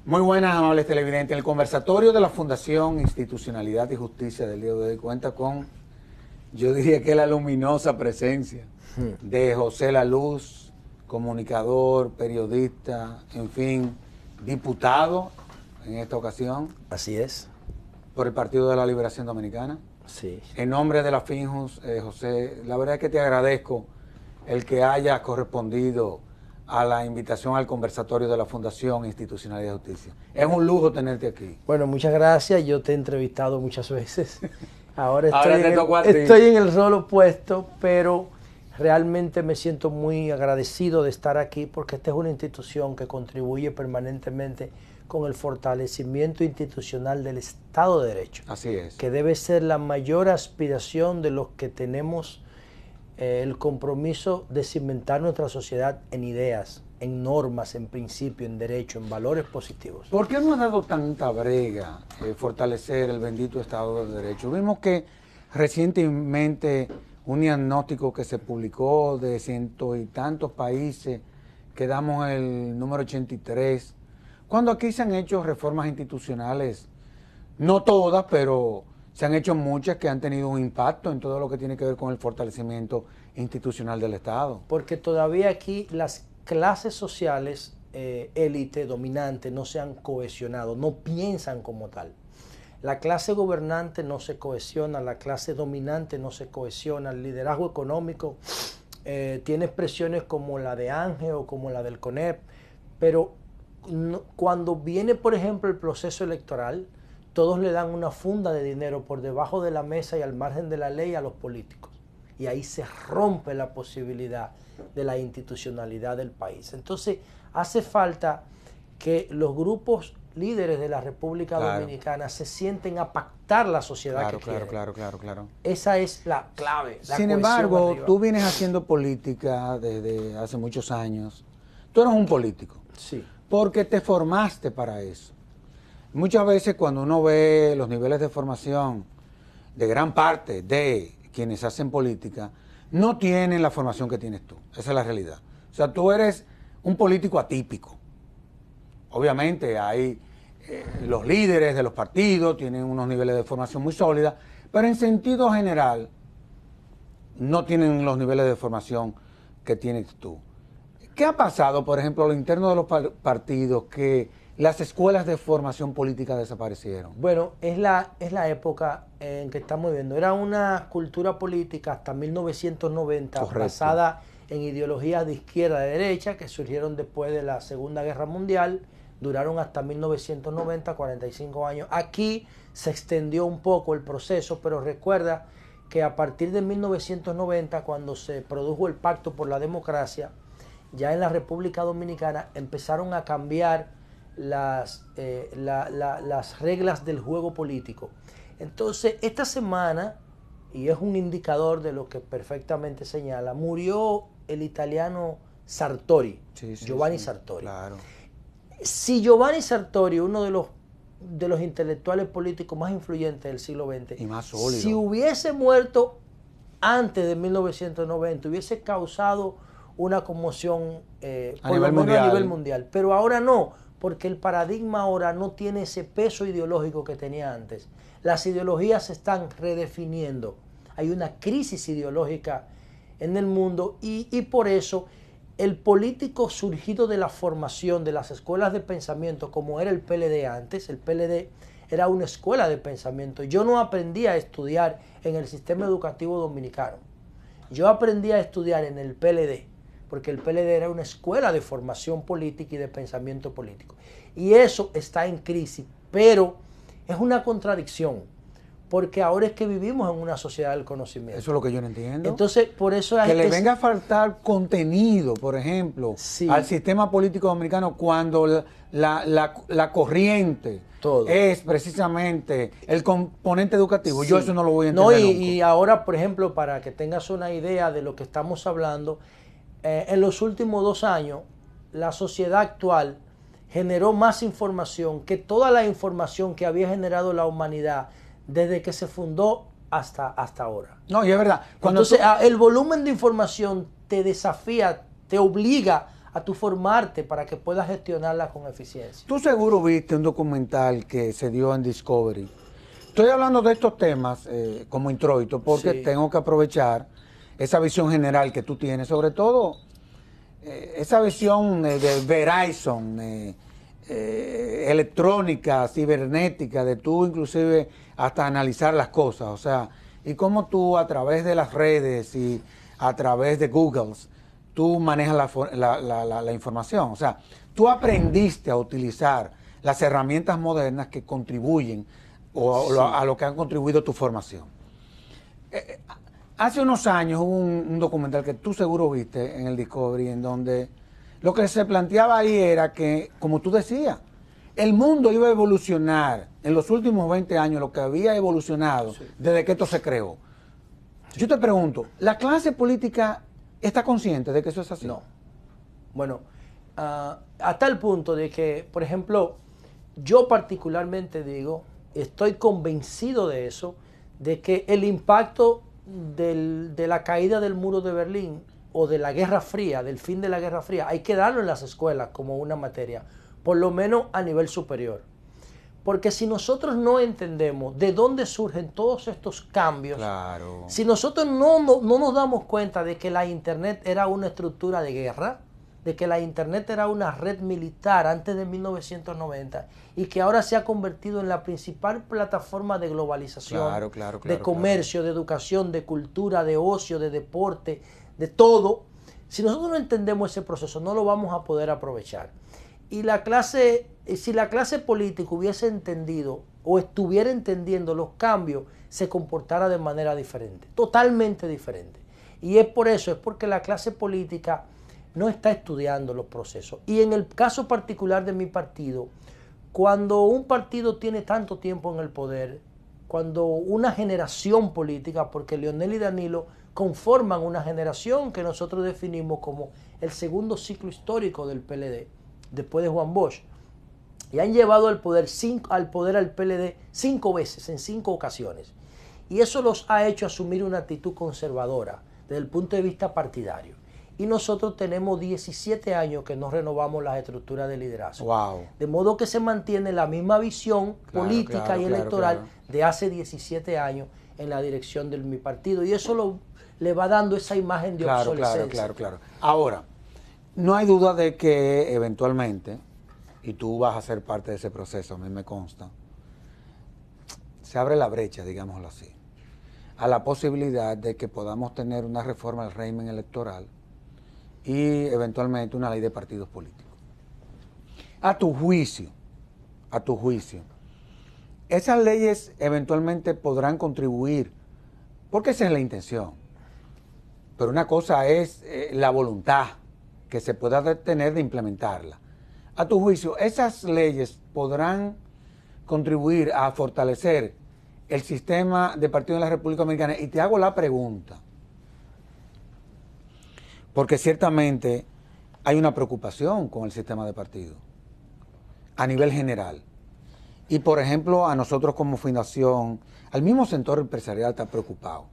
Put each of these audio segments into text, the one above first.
Muy buenas, amables televidentes. El conversatorio de la Fundación Institucionalidad y Justicia del día de hoy cuenta con, yo diría que la luminosa presencia de José La Luz, comunicador, periodista, en fin, diputado en esta ocasión. Así es. Por el Partido de la Liberación Dominicana. Sí. En nombre de la FINJUS, José, la verdad es que te agradezco el que hayas correspondido a la invitación al conversatorio de la Fundación Institucionalidad y Justicia. Es un lujo tenerte aquí. Bueno, muchas gracias. Yo te he entrevistado muchas veces. Ahora Ahora estoy en el rol opuesto, pero realmente me siento muy agradecido de estar aquí porque esta es una institución que contribuye permanentemente con el fortalecimiento institucional del Estado de Derecho. Así es. Que debe ser la mayor aspiración de los que tenemos el compromiso de cimentar nuestra sociedad en ideas, en normas, en principios, en derecho, en valores positivos. ¿Por qué no ha dado tanta brega fortalecer el bendito Estado de Derecho? Vimos que recientemente un diagnóstico que se publicó de cientos y tantos países, quedamos el número 83, cuando aquí se han hecho reformas institucionales, no todas, pero se han hecho muchas que han tenido un impacto en todo lo que tiene que ver con el fortalecimiento institucional del Estado. Porque todavía aquí las clases sociales, élite, dominante, no se han cohesionado, no piensan como tal. La clase gobernante no se cohesiona, la clase dominante no se cohesiona, el liderazgo económico tiene expresiones como la de Ángel o como la del CONEP, pero cuando viene, por ejemplo, el proceso electoral, todos le dan una funda de dinero por debajo de la mesa y al margen de la ley a los políticos. Y ahí se rompe la posibilidad de la institucionalidad del país. Entonces, hace falta que los grupos líderes de la República Dominicana se sienten a pactar la sociedad que quieren. Claro. Esa es la clave. Sin embargo, tú vienes haciendo política desde hace muchos años. Tú eres un político. Sí. Porque te formaste para eso. Muchas veces cuando uno ve los niveles de formación de gran parte de quienes hacen política, no tienen la formación que tienes tú. Esa es la realidad. O sea, tú eres un político atípico. Obviamente hay los líderes de los partidos, tienen unos niveles de formación muy sólidos, pero en sentido general no tienen los niveles de formación que tienes tú. ¿Qué ha pasado, por ejemplo, a lo interno de los partidos, que las escuelas de formación política desaparecieron? Bueno, es la época en que estamos viviendo. Era una cultura política hasta 1990, correcto, basada en ideologías de izquierda y de derecha que surgieron después de la Segunda Guerra Mundial, duraron hasta 1990, 45 años. Aquí se extendió un poco el proceso, pero recuerda que a partir de 1990, cuando se produjo el Pacto por la Democracia, ya en la República Dominicana empezaron a cambiar las reglas del juego político. Entonces, esta semana, y es un indicador de lo que perfectamente señala, murió el italiano Sartori, Giovanni Sartori. Claro. Si Giovanni Sartori, uno de los intelectuales políticos más influyentes del siglo XX, y más sólido, si hubiese muerto antes de 1990, hubiese causado una conmoción por lo menos a nivel mundial. Pero ahora no, porque el paradigma ahora no tiene ese peso ideológico que tenía antes. Las ideologías se están redefiniendo. Hay una crisis ideológica en el mundo y por eso el político surgido de la formación de las escuelas de pensamiento, como era el PLD antes, el PLD era una escuela de pensamiento. Yo no aprendí a estudiar en el sistema educativo dominicano. Yo aprendí a estudiar en el PLD, porque el PLD era una escuela de formación política y de pensamiento político. Y eso está en crisis, pero es una contradicción, porque ahora es que vivimos en una sociedad del conocimiento. Eso es lo que yo no entiendo. Entonces, por eso hay que le venga a faltar contenido, por ejemplo, al sistema político dominicano cuando la corriente es precisamente el componente educativo. Yo eso no lo voy a entender nunca. Y ahora, por ejemplo, para que tengas una idea de lo que estamos hablando, en los últimos 2 años, la sociedad actual generó más información que toda la información que había generado la humanidad desde que se fundó hasta ahora. No, y es verdad. Entonces, el volumen de información te desafía, te obliga a tu formarte para que puedas gestionarla con eficiencia. Tú seguro viste un documental que se dio en Discovery. Estoy hablando de estos temas como introito porque tengo que aprovechar esa visión general que tú tienes, sobre todo esa visión de Verizon, electrónica, cibernética, de tú inclusive hasta analizar las cosas, o sea, y cómo tú a través de las redes y a través de Google, tú manejas la información, o sea, tú aprendiste a utilizar las herramientas modernas que contribuyen a lo que han contribuido a tu formación. Hace unos años hubo un documental que tú seguro viste en el Discovery, en donde lo que se planteaba ahí era que, como tú decías, el mundo iba a evolucionar en los últimos 20 años, lo que había evolucionado desde que esto se creó. Yo te pregunto, ¿la clase política está consciente de que eso es así? No. Bueno, a tal punto de que, por ejemplo, yo particularmente digo, estoy convencido de eso, de que el impacto de la caída del muro de Berlín o de la Guerra Fría, del fin de la Guerra Fría, hay que darlo en las escuelas como una materia, por lo menos a nivel superior. Porque si nosotros no entendemos de dónde surgen todos estos cambios, si nosotros no nos damos cuenta de que la Internet era una estructura de guerra, de que la Internet era una red militar antes de 1990 y que ahora se ha convertido en la principal plataforma de globalización, de comercio, de educación, de cultura, de ocio, de deporte, de todo. Si nosotros no entendemos ese proceso, no lo vamos a poder aprovechar. Y si la clase política hubiese entendido o estuviera entendiendo los cambios, se comportara de manera diferente, totalmente diferente. Y es por eso, es porque la clase política no está estudiando los procesos. Y en el caso particular de mi partido, cuando un partido tiene tanto tiempo en el poder, cuando una generación política, porque Leonel y Danilo conforman una generación que nosotros definimos como el segundo ciclo histórico del PLD, después de Juan Bosch, y han llevado al poder al PLD 5 veces, en 5 ocasiones. Y eso los ha hecho asumir una actitud conservadora desde el punto de vista partidario. Y nosotros tenemos 17 años que no renovamos las estructuras de liderazgo. Wow. De modo que se mantiene la misma visión política y electoral de hace 17 años en la dirección de mi partido. Y eso le va dando esa imagen de obsolescencia. Claro. Ahora, no hay duda de que eventualmente, y tú vas a ser parte de ese proceso, a mí me consta, se abre la brecha, digámoslo así, a la posibilidad de que podamos tener una reforma del régimen electoral y eventualmente una ley de partidos políticos. A tu juicio, esas leyes eventualmente podrán contribuir, porque esa es la intención, pero una cosa es la voluntad que se pueda tener de implementarla. A tu juicio, ¿esas leyes podrán contribuir a fortalecer el sistema de partidos en la República Dominicana? Y te hago la pregunta, porque ciertamente hay una preocupación con el sistema de partidos a nivel general. Y por ejemplo, a nosotros como fundación, al mismo sector empresarial está preocupado.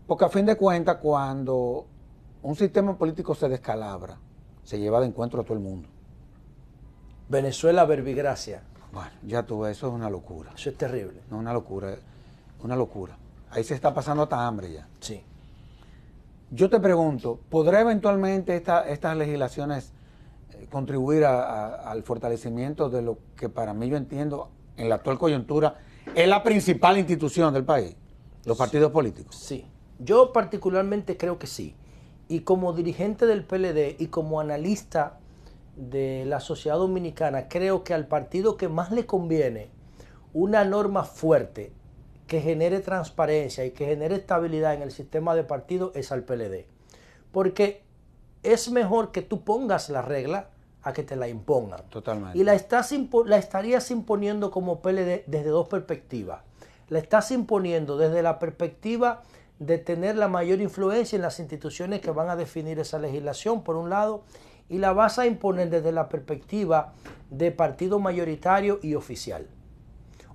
Porque a fin de cuentas, cuando un sistema político se descalabra, se lleva de encuentro a todo el mundo. Venezuela, verbigracia. Bueno, ya tú ves, eso es una locura. Eso es terrible. No, una locura. Ahí se está pasando hasta hambre ya. Sí. Yo te pregunto, ¿podrá eventualmente estas legislaciones contribuir al fortalecimiento de lo que para mí yo entiendo en la actual coyuntura es la principal institución del país, los partidos políticos? Sí, yo particularmente creo que sí. Y como dirigente del PLD y como analista de la sociedad dominicana, creo que al partido que más le conviene una norma fuerte que genere transparencia y que genere estabilidad en el sistema de partidos es al PLD. Porque es mejor que tú pongas la regla a que te la impongan. Totalmente. Y la estarías imponiendo como PLD desde dos perspectivas. La estás imponiendo desde la perspectiva de tener la mayor influencia en las instituciones que van a definir esa legislación, por un lado, y la vas a imponer desde la perspectiva de partido mayoritario y oficial.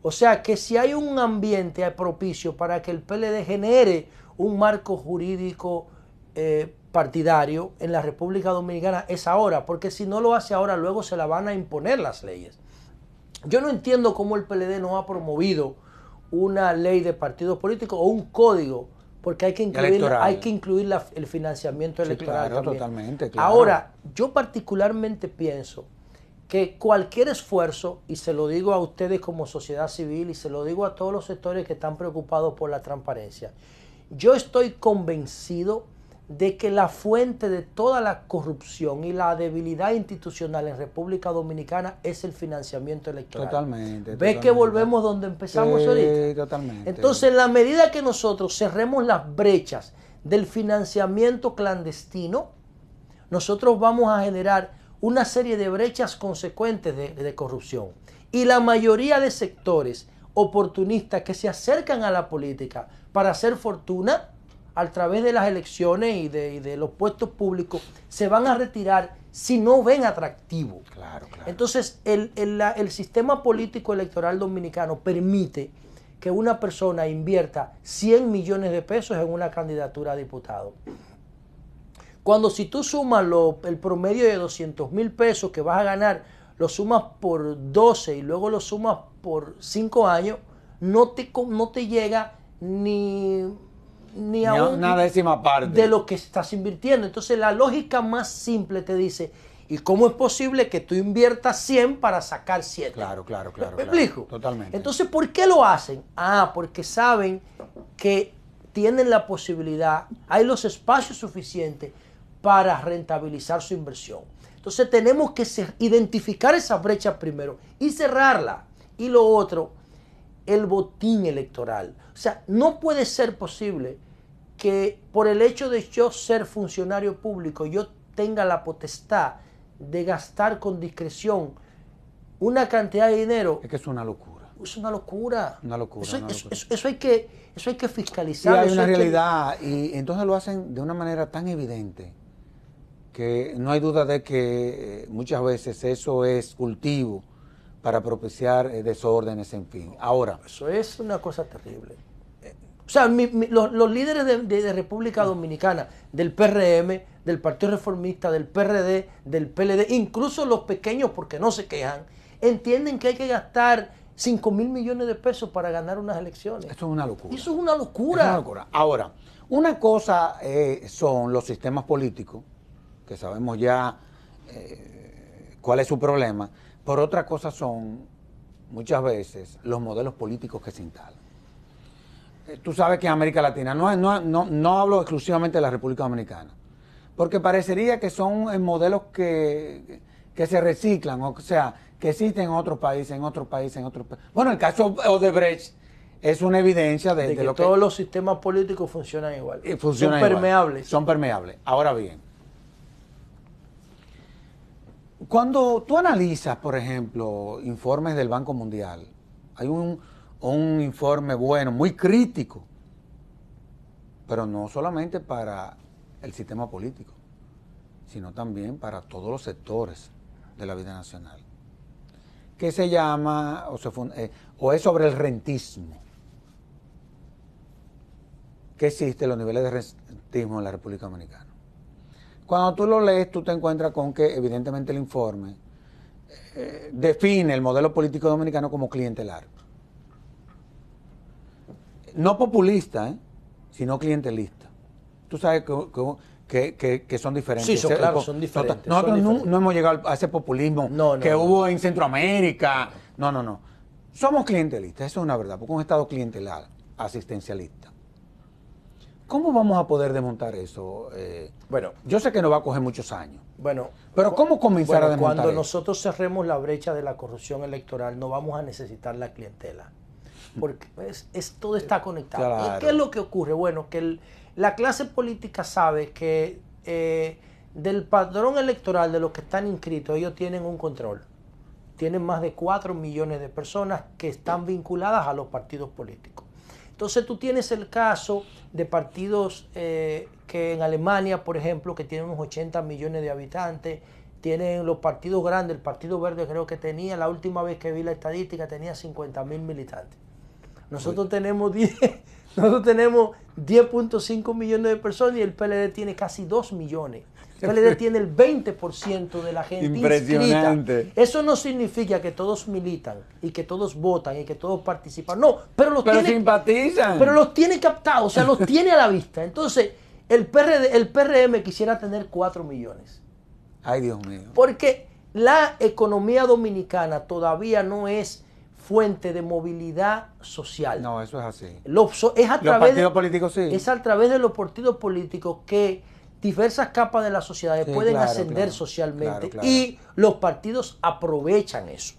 O sea que si hay un ambiente propicio para que el PLD genere un marco jurídico partidario en la República Dominicana es ahora, porque si no lo hace ahora, luego se la van a imponer las leyes. Yo no entiendo cómo el PLD no ha promovido una ley de partidos políticos o un código, porque hay que incluir el financiamiento electoral. Claro, también. Totalmente, claro. Ahora, yo particularmente pienso que cualquier esfuerzo, y se lo digo a ustedes como sociedad civil y se lo digo a todos los sectores que están preocupados por la transparencia, yo estoy convencido de que la fuente de toda la corrupción y la debilidad institucional en República Dominicana es el financiamiento electoral. Totalmente. ¿Ves que volvemos donde empezamos ahorita? Totalmente. Entonces, en la medida que nosotros cerremos las brechas del financiamiento clandestino, nosotros vamos a generar una serie de brechas consecuentes de corrupción. Y la mayoría de sectores oportunistas que se acercan a la política para hacer fortuna a través de las elecciones y de los puestos públicos se van a retirar si no ven atractivo. Claro. Entonces, el sistema político electoral dominicano permite que una persona invierta 100 millones de pesos en una candidatura a diputado. Cuando si tú sumas el promedio de 200 mil pesos que vas a ganar, lo sumas por 12 y luego lo sumas por 5 años, no te llega ni a una décima parte de lo que estás invirtiendo. Entonces la lógica más simple te dice, ¿y cómo es posible que tú inviertas 100 para sacar 7? Claro. ¿Me explico? Totalmente. Entonces, ¿por qué lo hacen? Porque saben que tienen la posibilidad, hay los espacios suficientes para rentabilizar su inversión. Entonces tenemos que identificar esa brecha primero y cerrarla. Y lo otro, el botín electoral. O sea, no puede ser posible que por el hecho de yo ser funcionario público, yo tenga la potestad de gastar con discreción una cantidad de dinero. Es que es una locura. Es una locura. Eso hay que fiscalizar. Y hay una realidad, y entonces lo hacen de una manera tan evidente que no hay duda de que muchas veces eso es cultivo para propiciar desórdenes, en fin. Ahora, eso es una cosa terrible. O sea, los líderes de República Dominicana, del PRM, del Partido Reformista, del PRD, del PLD, incluso los pequeños, porque no se quejan, entienden que hay que gastar 5 mil millones de pesos para ganar unas elecciones. Eso es una locura. Eso es una locura. Ahora, una cosa son los sistemas políticos, que sabemos ya cuál es su problema. Por otra cosa son, muchas veces, los modelos políticos que se instalan. Tú sabes que en América Latina, no hablo exclusivamente de la República Dominicana, porque parecería que son modelos que se reciclan, o sea, que existen en otros países, Bueno, el caso Odebrecht es una evidencia de que lo todos los sistemas políticos funcionan igual. Son permeables. Son permeables. Ahora bien, cuando tú analizas, por ejemplo, informes del Banco Mundial, hay un informe bueno, muy crítico, pero no solamente para el sistema político, sino también para todos los sectores de la vida nacional, que se llama, o es sobre el rentismo, que existe los niveles de rentismo en la República Dominicana. Cuando tú lo lees, tú te encuentras con que evidentemente el informe define el modelo político dominicano como clientelar. No populista, sino clientelista. Tú sabes que son diferentes. Sí, claro, son diferentes. Nosotros no hemos llegado a ese populismo que hubo en Centroamérica. No. Somos clientelistas, eso es una verdad, porque es un Estado clientelar, asistencialista. ¿Cómo vamos a poder desmontar eso? Bueno, yo sé que nos va a coger muchos años. Bueno, pero ¿cómo comenzar a desmontar cuando eso? nosotros cerremos la brecha de la corrupción electoral, no vamos a necesitar la clientela. Porque todo está conectado. Claro. ¿Y qué es lo que ocurre? Bueno, que la clase política sabe que del padrón electoral de los que están inscritos, ellos tienen un control. Tienen más de 4 millones de personas que están vinculadas a los partidos políticos. Entonces tú tienes el caso de partidos que en Alemania, por ejemplo, que tienen unos 80 millones de habitantes, tienen los partidos grandes, el Partido Verde creo que tenía, la última vez que vi la estadística, tenía 50.000 militantes. Nosotros tenemos Nosotros tenemos 10.5 millones de personas y el PLD tiene casi 2 millones. El PLD tiene el 20% de la gente impresionante inscrita. Eso no significa que todos militan y que todos votan y que todos participan. No, pero simpatizan. Pero los tiene captados, o sea, los tiene a la vista. Entonces, el PRM quisiera tener 4 millones. Ay, Dios mío. Porque la economía dominicana todavía no es fuente de movilidad social. No, eso es así. Es a los través partidos políticos sí. Es a través de los partidos políticos que diversas capas de la sociedad pueden ascender socialmente y los partidos aprovechan eso.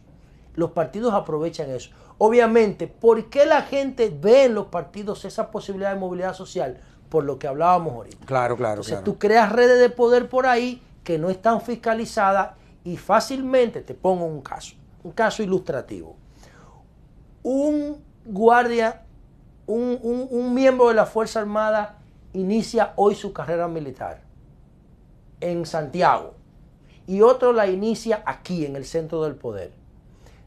Los partidos aprovechan eso. Obviamente, ¿por qué la gente ve en los partidos esa posibilidad de movilidad social? Por lo que hablábamos ahorita. Claro. Entonces tú creas redes de poder por ahí que no están fiscalizadas y fácilmente, te pongo un caso ilustrativo. Un guardia, un miembro de la Fuerza Armada inicia hoy su carrera militar en Santiago y otro la inicia aquí en el centro del poder.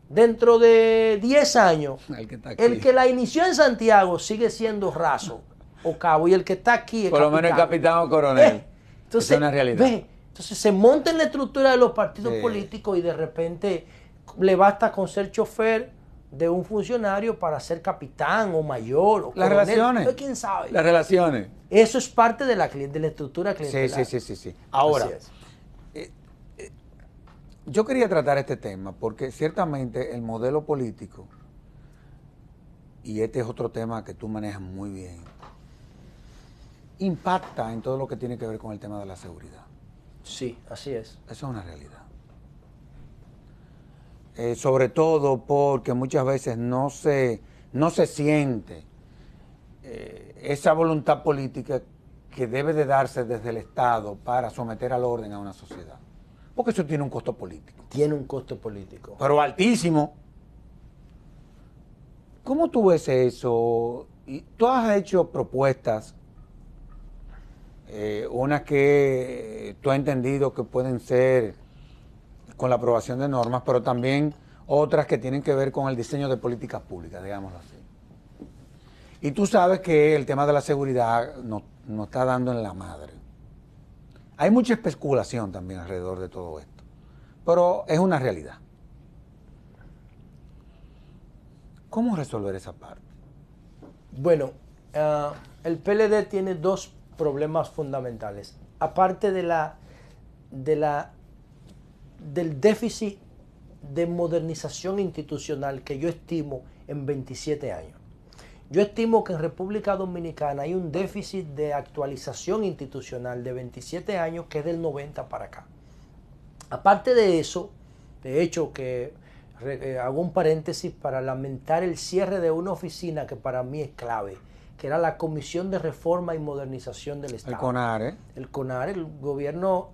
Dentro de 10 años, el que la inició en Santiago sigue siendo raso o cabo y el que está aquí es por lo menos el capitán o coronel. Entonces, es una realidad. Entonces se monta en la estructura de los partidos políticos y de repente le basta con ser chofer de un funcionario para ser capitán o mayor o las coronel. relaciones. ¿Quién sabe? Las relaciones. Eso es parte de la estructura clientelar. Sí. Ahora, yo quería tratar este tema porque ciertamente el modelo político, y este es otro tema que tú manejas muy bien, impacta en todo lo que tiene que ver con el tema de la seguridad. Sí, así es. Eso es una realidad. Sobre todo porque muchas veces no se siente esa voluntad política que debe de darse desde el Estado para someter al orden a una sociedad. Porque eso tiene un costo político. Tiene un costo político. Pero altísimo. ¿Cómo tú ves eso? Y tú has hecho propuestas, unas que tú has entendido que pueden ser con la aprobación de normas, pero también otras que tienen que ver con el diseño de políticas públicas, digámoslo así. Y tú sabes que el tema de la seguridad nos está dando en la madre. Hay mucha especulación también alrededor de todo esto, pero es una realidad. ¿Cómo resolver esa parte? Bueno, el PLD tiene dos problemas fundamentales. Aparte del déficit de modernización institucional que yo estimo en 27 años. Yo estimo que en República Dominicana hay un déficit de actualización institucional de 27 años que es del 90 para acá. Aparte de eso, de hecho que hago un paréntesis para lamentar el cierre de una oficina que para mí es clave, que era la Comisión de Reforma y Modernización del Estado. El CONARE. El CONARE, el gobierno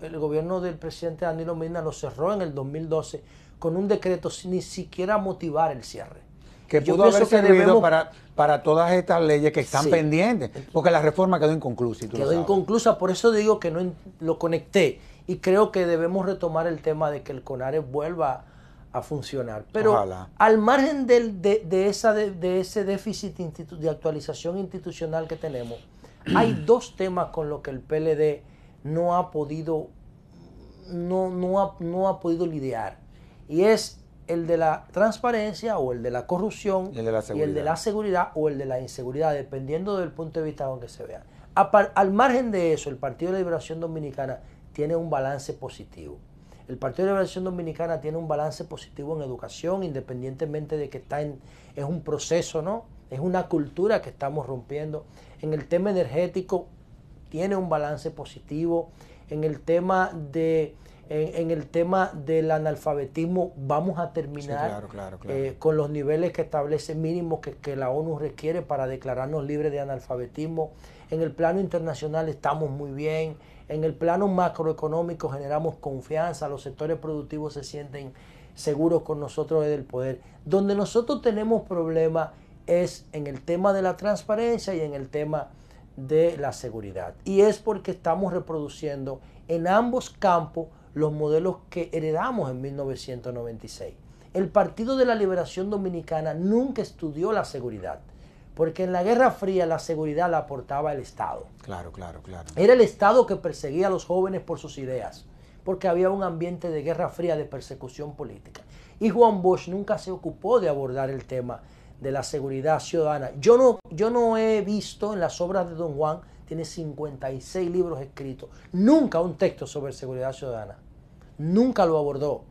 del presidente Danilo Medina lo cerró en el 2012 con un decreto sin ni siquiera motivar el cierre. Que pudo haber servido para todas estas leyes que están pendientes, porque la reforma quedó inconclusa. Quedó inconclusa, por eso digo que no lo conecté y creo que debemos retomar el tema de que el CONARE vuelva a funcionar. Pero ojalá. Al margen de ese déficit de actualización institucional que tenemos, hay dos temas con los que el PLD no ha podido lidiar. Y es el de la transparencia o el de la corrupción y el de la seguridad o el de la inseguridad, dependiendo del punto de vista con que se vea. Al margen de eso, el Partido de Liberación Dominicana tiene un balance positivo. El Partido de Liberación Dominicana tiene un balance positivo en educación, independientemente de que es un proceso, ¿no? Es una cultura que estamos rompiendo. En el tema energético tiene un balance positivo. En el tema del analfabetismo vamos a terminar claro. Con los niveles que establece mínimos que la ONU requiere para declararnos libres de analfabetismo. En el plano internacional estamos muy bien. En el plano macroeconómico generamos confianza, los sectores productivos se sienten seguros con nosotros desde el poder. Donde nosotros tenemos problemas es en el tema de la transparencia y en el tema de la seguridad. Y es porque estamos reproduciendo en ambos campos los modelos que heredamos en 1996. El Partido de la Liberación Dominicana nunca estudió la seguridad. Porque en la Guerra Fría la seguridad la aportaba el Estado. Claro, claro, claro. Era el Estado que perseguía a los jóvenes por sus ideas, porque había un ambiente de Guerra Fría, de persecución política. Y Juan Bosch nunca se ocupó de abordar el tema de la seguridad ciudadana. Yo no he visto en las obras de Don Juan, tiene 56 libros escritos, nunca un texto sobre seguridad ciudadana. Nunca lo abordó.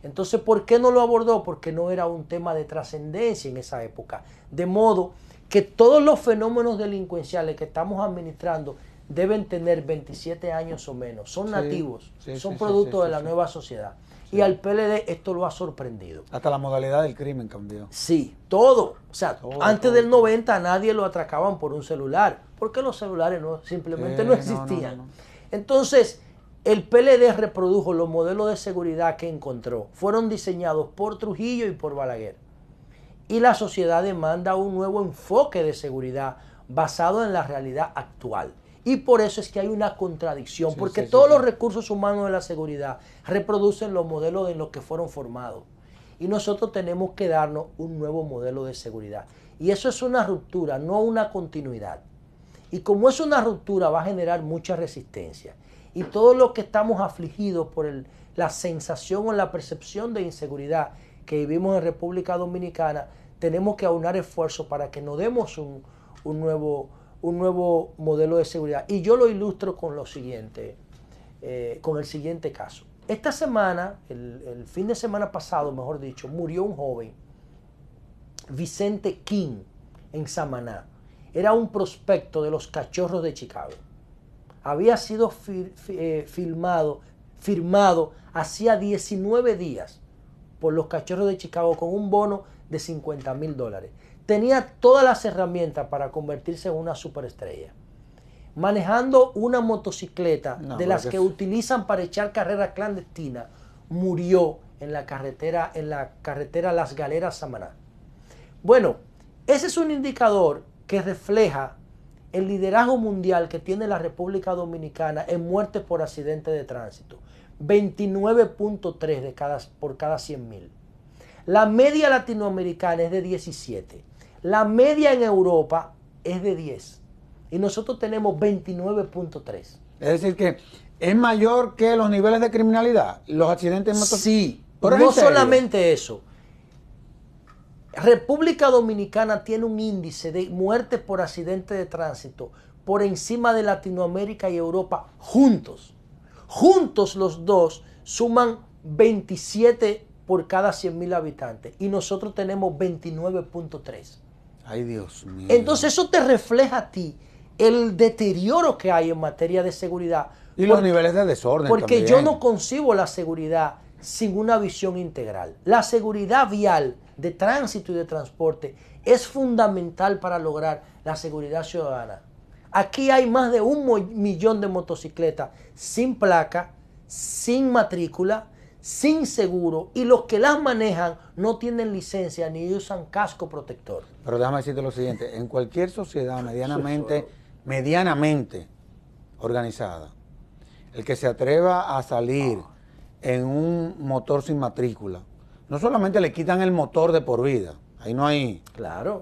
Entonces, ¿por qué no lo abordó? Porque no era un tema de trascendencia en esa época. De modo que todos los fenómenos delincuenciales que estamos administrando deben tener 27 años o menos. Son nativos, son producto de la nueva sociedad. Sí. Y al PLD esto lo ha sorprendido. Hasta la modalidad del crimen cambió. Sí, todo. O sea, antes del 90 a nadie lo atracaban por un celular, porque los celulares simplemente no existían. No. Entonces, el PLD reprodujo los modelos de seguridad que encontró. Fueron diseñados por Trujillo y por Balaguer. Y la sociedad demanda un nuevo enfoque de seguridad basado en la realidad actual. Y por eso es que hay una contradicción, porque todos los recursos humanos de la seguridad reproducen los modelos en los que fueron formados. Y nosotros tenemos que darnos un nuevo modelo de seguridad. Y eso es una ruptura, no una continuidad. Y como es una ruptura, va a generar mucha resistencia. Y todos los que estamos afligidos por la sensación o la percepción de inseguridad que vivimos en República Dominicana, tenemos que aunar esfuerzos para que nos demos un nuevo modelo de seguridad. Y yo lo ilustro con lo siguiente, con el siguiente caso. Esta semana, el fin de semana pasado, mejor dicho, murió un joven, Vicente King, en Samaná. Era un prospecto de los Cachorros de Chicago. Había sido firmado hacía 19 días por los Cachorros de Chicago con un bono de $50,000. Tenía todas las herramientas para convertirse en una superestrella. Manejando una motocicleta de las que utilizan para echar carreras clandestinas, murió en la carretera Las Galeras Samaná. Bueno, ese es un indicador que refleja el liderazgo mundial que tiene la República Dominicana en muertes por accidentes de tránsito. 29.3 por cada 100,000. La media latinoamericana es de 17. La media en Europa es de 10. Y nosotros tenemos 29.3. Es decir que es mayor que los niveles de criminalidad, los accidentes en motos. Sí, pero no solamente eso. República Dominicana tiene un índice de muertes por accidentes de tránsito por encima de Latinoamérica y Europa juntos. Juntos los dos suman 27 por cada 100,000 habitantes y nosotros tenemos 29.3. Ay, Dios mío. Entonces eso te refleja a ti el deterioro que hay en materia de seguridad. Y los niveles de desorden porque también. Yo no concibo la seguridad sin una visión integral. La seguridad vial de tránsito y de transporte es fundamental para lograr la seguridad ciudadana. Aquí hay más de 1,000,000 de motocicletas sin placa, sin matrícula, sin seguro, y los que las manejan no tienen licencia ni usan casco protector. Pero déjame decirte lo siguiente, en cualquier sociedad medianamente organizada, el que se atreva a salir en un motor sin matrícula, no solamente le quitan el motor de por vida, ahí no hay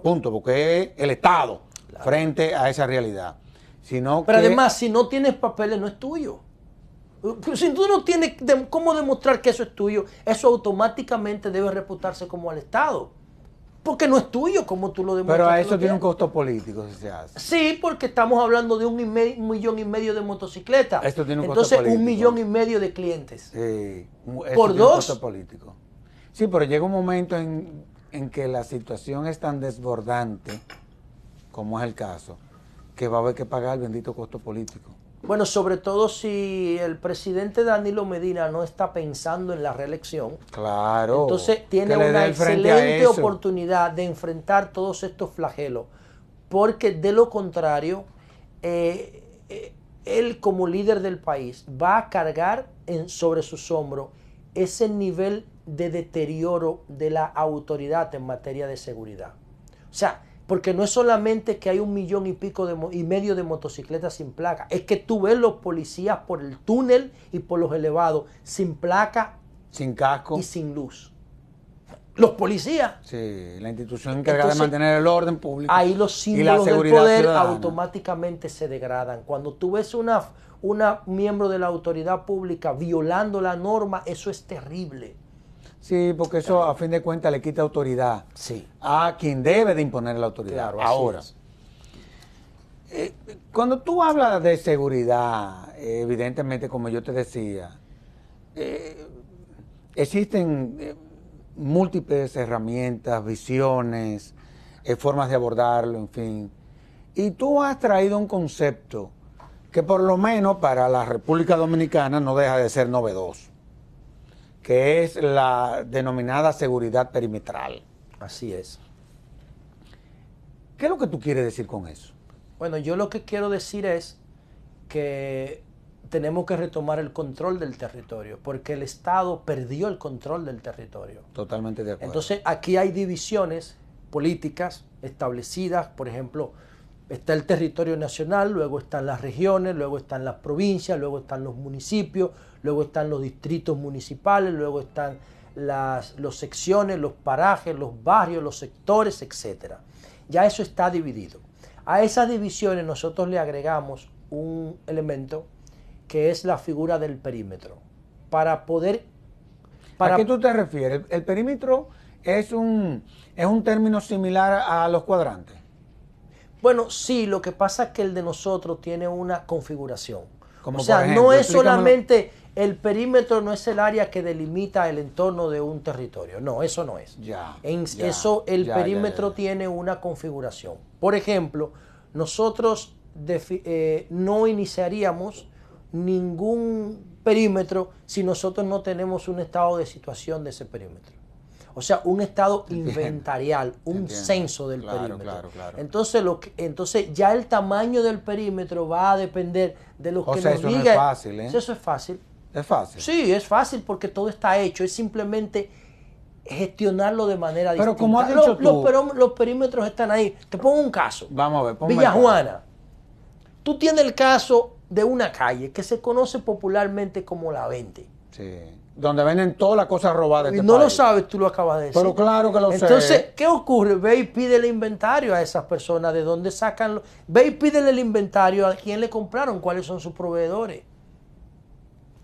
punto, porque es el Estado frente a esa realidad. Sino pero además, si no tienes papeles, no es tuyo. Si tú no tienes cómo demostrar que eso es tuyo, eso automáticamente debe reputarse como al Estado. Porque no es tuyo, como tú lo demuestras. Pero a eso tiene un costo político si se hace. Sí, porque estamos hablando de 1,500,000 de motocicletas. Esto tiene un costo político. Entonces, 1,500,000 de clientes. Sí. Por dos. Costo político. Sí, pero llega un momento en que la situación es tan desbordante, como es el caso, que va a haber que pagar el bendito costo político. Bueno, sobre todo si el presidente Danilo Medina no está pensando en la reelección. Claro. Entonces tiene una excelente oportunidad de enfrentar todos estos flagelos. Porque de lo contrario, él como líder del país va a cargar sobre sus hombros ese nivel de deterioro de la autoridad en materia de seguridad. O sea, porque no es solamente que hay 1,500,000 de motocicletas sin placa, es que tú ves los policías por el túnel y por los elevados, sin placa, sin casco y sin luz. los policías. Sí, la institución encargada de mantener el orden público. Ahí los símbolos del poder automáticamente se degradan. Cuando tú ves una miembro de la autoridad pública violando la norma, eso es terrible. Sí, porque eso a fin de cuentas le quita autoridad a quien debe de imponer la autoridad. Claro, ahora, cuando tú hablas de seguridad, evidentemente, como yo te decía, existen múltiples herramientas, visiones, formas de abordarlo, en fin. Y tú has traído un concepto que por lo menos para la República Dominicana no deja de ser novedoso, que es la denominada seguridad perimetral. Así es. ¿Qué es lo que tú quieres decir con eso? Bueno, yo lo que quiero decir es que tenemos que retomar el control del territorio, porque el Estado perdió el control del territorio. Totalmente de acuerdo. Entonces, aquí hay divisiones políticas establecidas, por ejemplo, está el territorio nacional, luego están las regiones, luego están las provincias, luego están los municipios, luego están los distritos municipales, luego están las secciones, los parajes, los barrios, los sectores, etc. Ya eso está dividido. A esas divisiones nosotros le agregamos un elemento que es la figura del perímetro. Para poder... ¿A qué tú te refieres? ¿El perímetro es un término similar a los cuadrantes? Bueno, sí, lo que pasa es que el de nosotros tiene una configuración. Como o sea, por ejemplo, no es solamente el perímetro, no es el área que delimita el entorno de un territorio. No, eso no es. El perímetro tiene una configuración. Por ejemplo, nosotros no iniciaríamos ningún perímetro si nosotros no tenemos un estado de situación de ese perímetro. O sea, un estado inventarial, un censo del perímetro. Claro. Entonces ya el tamaño del perímetro va a depender de lo que nos diga. No es fácil, ¿eh? Eso es fácil. ¿Es fácil? Sí, es fácil porque todo está hecho. Es simplemente gestionarlo de manera distinta. Pero como has dicho tú, los perímetros están ahí. Te pongo un caso. Vamos a ver. Villajuana. Tú tienes el caso de una calle que se conoce popularmente como La 20. Sí. Donde venden todas las cosas robadas de este no país. Lo sabes, tú lo acabas de decir. Pero claro que lo sé. Entonces, ¿qué ocurre? Ve y pide el inventario a esas personas, de dónde sacan. Ve y pídele el inventario a quién le compraron, cuáles son sus proveedores.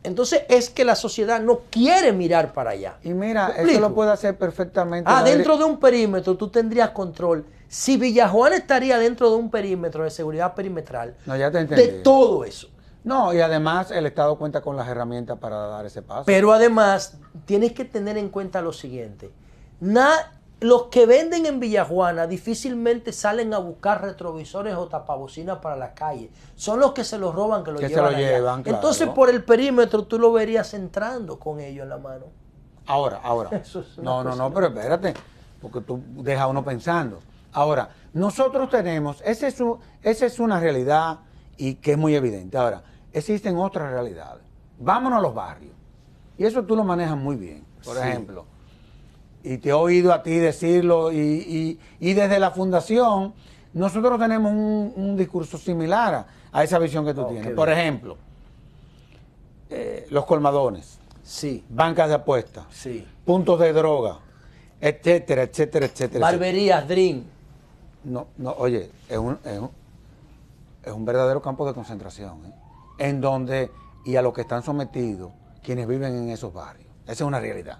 Entonces, es que la sociedad no quiere mirar para allá. Y mira, eso lo puede hacer perfectamente. Dentro de un perímetro tú tendrías control. Si Villajuana estaría dentro de un perímetro de seguridad perimetral, no, ya te entendí. De todo eso. No, y además el Estado cuenta con las herramientas para dar ese paso. Pero además, tienes que tener en cuenta lo siguiente. Los que venden en Villajuana difícilmente salen a buscar retrovisores o tapabocinas para la calle. Son los que se los roban, que lo llevan allá. Claro. Entonces, por el perímetro, tú lo verías entrando con ellos en la mano. Ahora. No, pero espérate, porque tú dejas a uno pensando. Ahora, nosotros tenemos, esa es una realidad y que es muy evidente. Ahora, existen otras realidades. Vámonos a los barrios. Y eso tú lo manejas muy bien. Por ejemplo, y te he oído a ti decirlo, y desde la fundación, nosotros tenemos un discurso similar a esa visión que tú tienes. Por ejemplo, los colmadones, bancas de apuestas, puntos de droga, etcétera, etcétera, etcétera. Barberías, Dream. No, oye, es un verdadero campo de concentración, en donde, y a lo que están sometidos quienes viven en esos barrios. Esa es una realidad.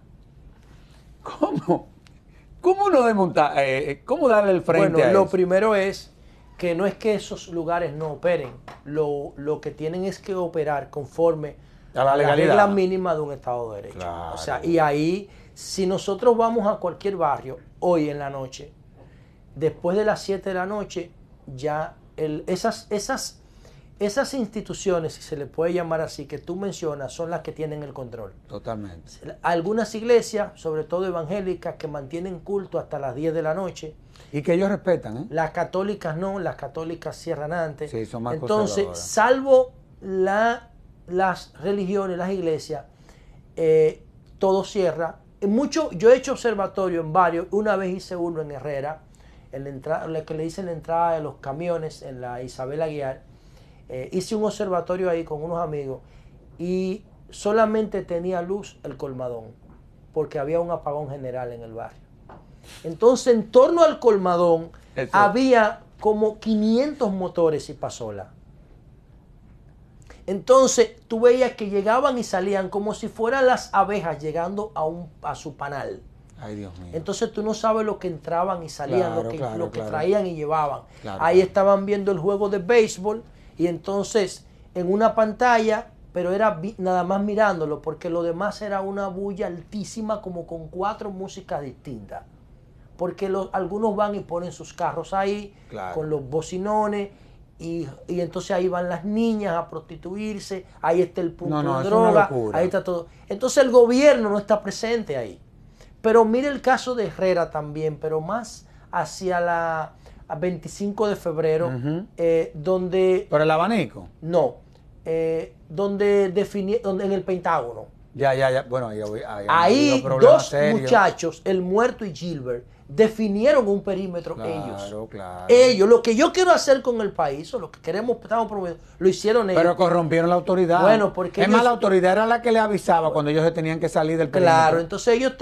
¿Cómo no desmontar? ¿Cómo darle el frente a eso? Lo primero es que no es que esos lugares no operen. Lo que tienen es que operar conforme a la las reglas mínimas de un Estado de Derecho. Claro. O sea, y ahí, si nosotros vamos a cualquier barrio hoy en la noche, después de las 7 de la noche, ya esas instituciones, si se le puede llamar así, que tú mencionas, son las que tienen el control. Totalmente. Algunas iglesias, sobre todo evangélicas, que mantienen culto hasta las 10 de la noche. Y que ellos respetan, ¿eh? Las católicas no, las católicas cierran antes. Sí, son más Entonces, salvo las religiones, las iglesias, todo cierra. Yo he hecho observatorio en varios, una vez hice uno en Herrera, lo que le dicen la entrada de los camiones en la Isabel Aguiar. Hice un observatorio ahí con unos amigos y solamente tenía luz el colmadón. porque había un apagón general en el barrio. Entonces, en torno al colmadón, había como 500 motores y pasola. Entonces, tú veías que llegaban y salían como si fueran las abejas llegando a su panal. Ay, Dios mío. Entonces tú no sabes lo que entraban y salían, Claro, lo que claro. traían y llevaban. Claro, Ahí claro. estaban viendo el juego de béisbol y entonces en una pantalla, pero era nada más mirándolo, porque lo demás era una bulla altísima como con 4 músicas distintas. Porque algunos van y ponen sus carros ahí, Claro. con los bocinones, y entonces ahí van las niñas a prostituirse, ahí está el punto de es una droga, locura. ahí está todo. Entonces el gobierno no está presente ahí. Pero mire el caso de Herrera también, pero más hacia la 25 de febrero, donde... ¿Pero el abanico? No, donde en el Pentágono. Ya. Bueno, ahí dos muchachos, el muerto y Gilbert, definieron un perímetro ellos. Claro. Ellos, lo que yo quiero hacer con el país, o lo que estamos promoviendo, lo hicieron ellos. Pero corrompieron la autoridad. Bueno, porque más, la autoridad era la que le avisaba cuando ellos se tenían que salir del perímetro. Claro, entonces ellos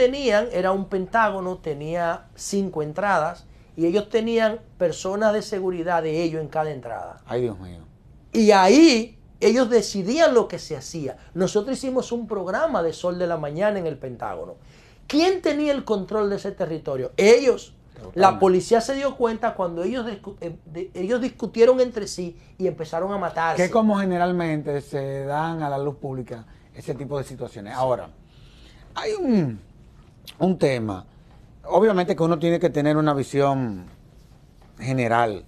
era un Pentágono, tenía 5 entradas, y ellos tenían personas de seguridad de ellos en cada entrada. Ay, Dios mío. Y ahí ellos decidían lo que se hacía. Nosotros hicimos un programa de Sol de la Mañana en el Pentágono. ¿Quién tenía el control de ese territorio? Ellos. Totalmente. La policía se dio cuenta cuando ellos discutieron entre sí y empezaron a matarse. Que como generalmente se dan a la luz pública ese tipo de situaciones. Ahora, hay un tema. Obviamente que uno tiene que tener una visión general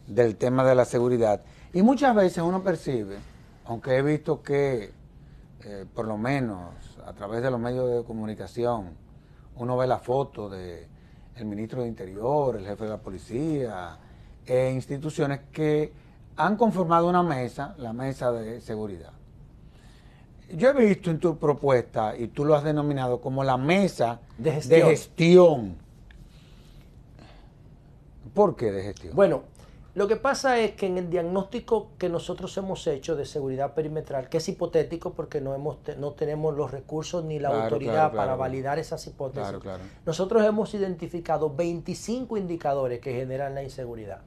del tema de la seguridad. Y muchas veces uno percibe, aunque he visto que por lo menos a través de los medios de comunicación, uno ve la foto de el ministro de Interior, el jefe de la policía, instituciones que han conformado una mesa, la mesa de seguridad. Yo he visto en tu propuesta, y tú lo has denominado como la mesa de gestión. ¿Por qué de gestión? Bueno, lo que pasa es que en el diagnóstico que nosotros hemos hecho de seguridad perimetral, que es hipotético porque no tenemos los recursos ni la autoridad para validar esas hipótesis, nosotros hemos identificado 25 indicadores que generan la inseguridad.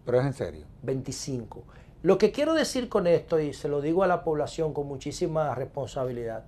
¿Pero es en serio? 25. Lo que quiero decir con esto, y se lo digo a la población con muchísima responsabilidad,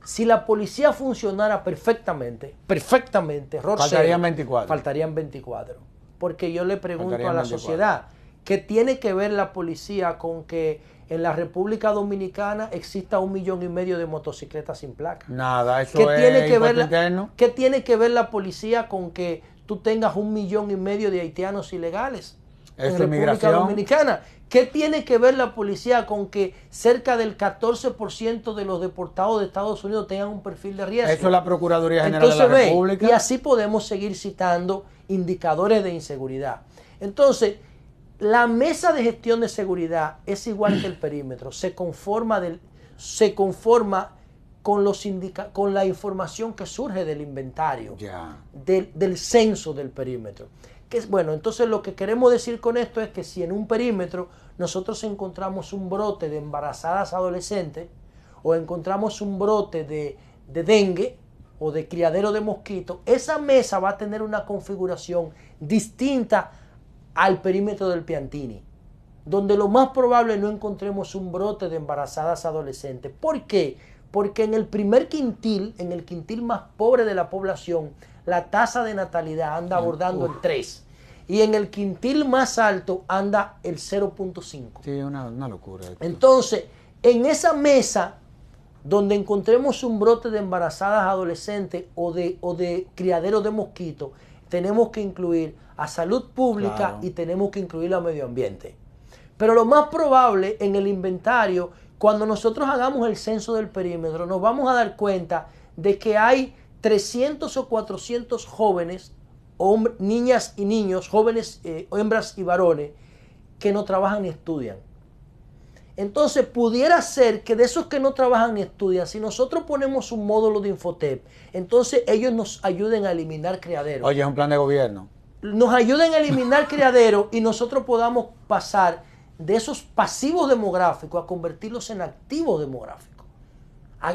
si la policía funcionara perfectamente, faltarían 24. Faltarían 24. Porque yo le pregunto a la sociedad, ¿qué tiene que ver la policía con que en la República Dominicana exista 1,5 millones de motocicletas sin placa? Nada, eso ¿Qué es tiene que ver interno? ¿Qué tiene que ver la policía con que tú tengas 1,5 millones de haitianos ilegales en República Dominicana? ¿Qué tiene que ver la policía con que cerca del 14% de los deportados de Estados Unidos tengan un perfil de riesgo? Eso es la Procuraduría General de la República. Y así podemos seguir citando indicadores de inseguridad. Entonces, la mesa de gestión de seguridad es igual que el perímetro, se conforma con la información que surge del inventario, del censo del perímetro. Bueno, entonces lo que queremos decir con esto es que si en un perímetro nosotros encontramos un brote de embarazadas adolescentes o encontramos un brote de dengue o de criadero de mosquitos, esa mesa va a tener una configuración distinta al perímetro del Piantini, donde lo más probable no encontremos un brote de embarazadas adolescentes. ¿Por qué? Porque en el primer quintil, en el quintil más pobre de la población, la tasa de natalidad anda abordando el 3. Y en el quintil más alto anda el 0.5. Sí, una locura. Entonces, en esa mesa donde encontremos un brote de embarazadas adolescentes o de criadero de mosquitos, tenemos que incluir a salud pública y tenemos que incluir a medio ambiente. Pero lo más probable en el inventario, cuando nosotros hagamos el censo del perímetro, nos vamos a dar cuenta de que hay 300 o 400 jóvenes, niñas y niños, jóvenes, hembras y varones, que no trabajan ni estudian. Entonces pudiera ser que de esos que no trabajan ni estudian, si nosotros ponemos un módulo de Infotep, entonces ellos nos ayuden a eliminar criaderos. Oye, es un plan de gobierno. Nos ayuden a eliminar criaderos y nosotros podamos pasar de esos pasivos demográficos a convertirlos en activos demográficos.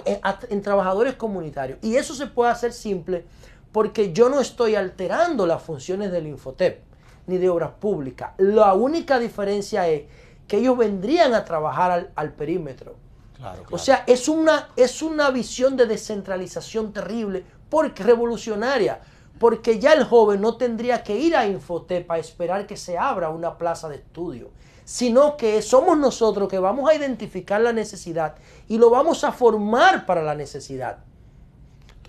en trabajadores comunitarios. Y eso se puede hacer simple porque yo no estoy alterando las funciones del Infotep ni de obras públicas. La única diferencia es que ellos vendrían a trabajar al perímetro. Claro. O sea, es una visión de descentralización terrible, porque revolucionaria, porque ya el joven no tendría que ir a Infotep a esperar que se abra una plaza de estudio, sino que somos nosotros que vamos a identificar la necesidad y lo vamos a formar para la necesidad.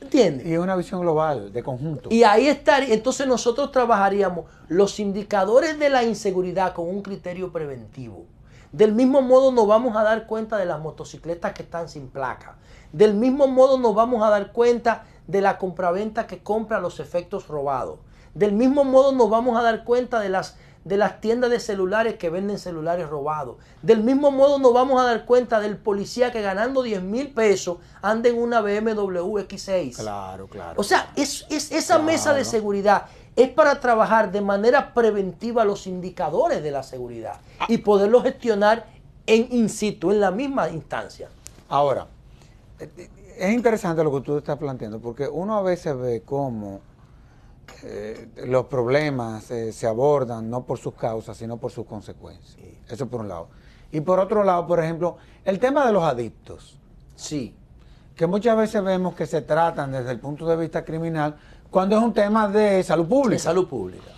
¿Entiendes? Y una visión global, de conjunto. Y ahí estaría, entonces nosotros trabajaríamos los indicadores de la inseguridad con un criterio preventivo. Del mismo modo nos vamos a dar cuenta de las motocicletas que están sin placa. Del mismo modo nos vamos a dar cuenta de la compraventa que compra los efectos robados. Del mismo modo nos vamos a dar cuenta de las tiendas de celulares que venden celulares robados. Del mismo modo nos vamos a dar cuenta del policía que ganando 10,000 pesos anda en una BMW X6. Claro. O sea, esa mesa de seguridad es para trabajar de manera preventiva los indicadores de la seguridad y poderlos gestionar in situ, en la misma instancia. Ahora, es interesante lo que tú estás planteando, porque uno a veces ve cómo los problemas se abordan no por sus causas, sino por sus consecuencias. Sí. Eso por un lado. Y por otro lado, por ejemplo, el tema de los adictos. Sí. Que muchas veces vemos que se tratan desde el punto de vista criminal, cuando es un tema de salud pública. De salud pública.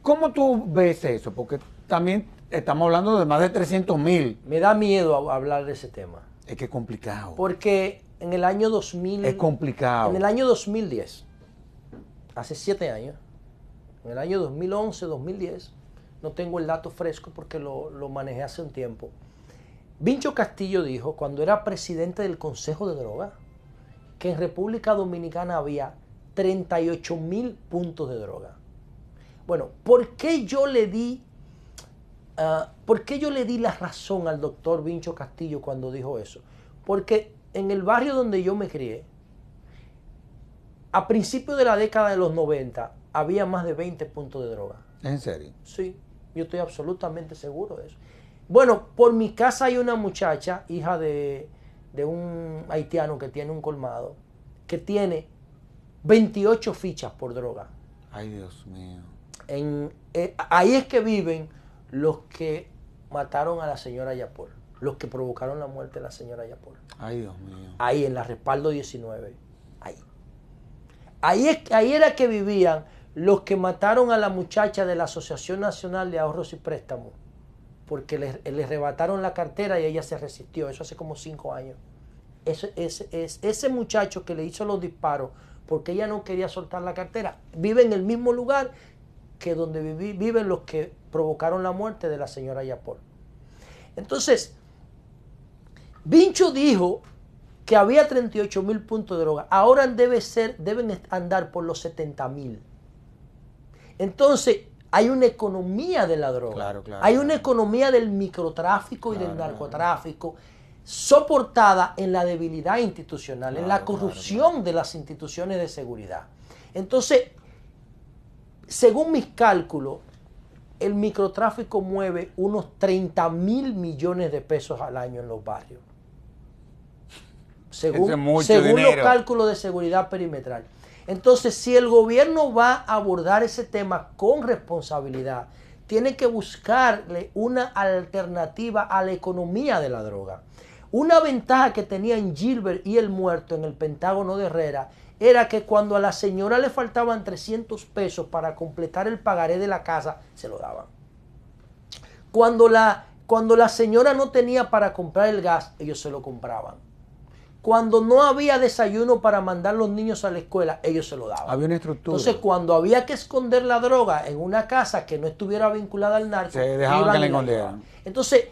¿Cómo tú ves eso? Porque también estamos hablando de más de 300,000. Me da miedo hablar de ese tema. Es que es complicado. Porque en el año 2000... Es complicado. En el año 2010, hace 7 años, en el año 2011, 2010, no tengo el dato fresco porque lo manejé hace un tiempo, Vincho Castillo dijo, cuando era presidente del Consejo de Drogas, que en República Dominicana había 38,000 puntos de droga. Bueno, ¿por qué yo le di la razón al doctor Vincho Castillo cuando dijo eso? Porque en el barrio donde yo me crié, a principios de la década de los 90, había más de 20 puntos de droga. ¿En serio? Sí, yo estoy absolutamente seguro de eso. Bueno, por mi casa hay una muchacha, hija de un haitiano que tiene un colmado, que tiene 28 fichas por droga. Ay, Dios mío. Ahí es que viven los que mataron a la señora Yapol, los que provocaron la muerte de la señora Yapol. Ay, Dios mío. Ahí, en la Respaldo 19. Ahí era que vivían los que mataron a la muchacha de la Asociación Nacional de Ahorros y Préstamos, porque le arrebataron la cartera y ella se resistió. Eso hace como 5 años. Ese muchacho que le hizo los disparos porque ella no quería soltar la cartera, vive en el mismo lugar que donde viven los que provocaron la muerte de la señora Yapol. Entonces, Vincho dijo que había 38,000 puntos de droga. Ahora deben andar por los 70,000. Entonces, hay una economía de la droga. Claro, hay una economía del microtráfico y del narcotráfico soportada en la debilidad institucional, en la corrupción de las instituciones de seguridad. Entonces, según mis cálculos, el microtráfico mueve unos 30,000 millones de pesos al año en los barrios. Según los cálculos de seguridad perimetral. Entonces, si el gobierno va a abordar ese tema con responsabilidad, tiene que buscarle una alternativa a la economía de la droga. Una ventaja que tenían Gilbert y el muerto en el Pentágono de Herrera era que cuando a la señora le faltaban 300 pesos para completar el pagaré de la casa, se lo daban. Cuando la señora no tenía para comprar el gas, ellos se lo compraban. Cuando no había desayuno para mandar los niños a la escuela, ellos se lo daban. Había una estructura. Entonces, cuando había que esconder la droga en una casa que no estuviera vinculada al narco, se dejaban que la escondieran. Entonces,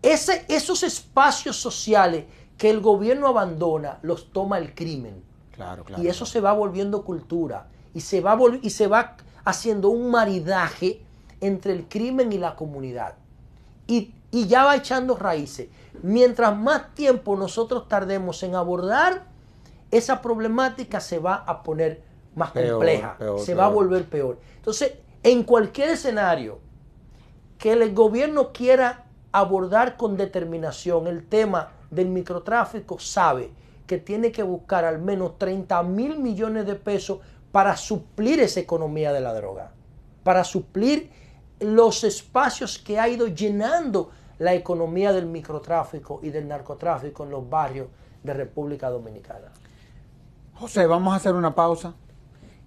esos espacios sociales que el gobierno abandona, los toma el crimen. Claro. Y eso se va volviendo cultura. Y se va haciendo un maridaje entre el crimen y la comunidad. Y ya va echando raíces. Mientras más tiempo nosotros tardemos en abordar esa problemática, se va a poner más compleja, se va a volver peor. Entonces, en cualquier escenario que el gobierno quiera abordar con determinación el tema del microtráfico sabe que tiene que buscar al menos 30.000 millones de pesos para suplir esa economía de la droga, para suplir los espacios que ha ido llenando la economía del microtráfico y del narcotráfico en los barrios de República Dominicana. José, vamos a hacer una pausa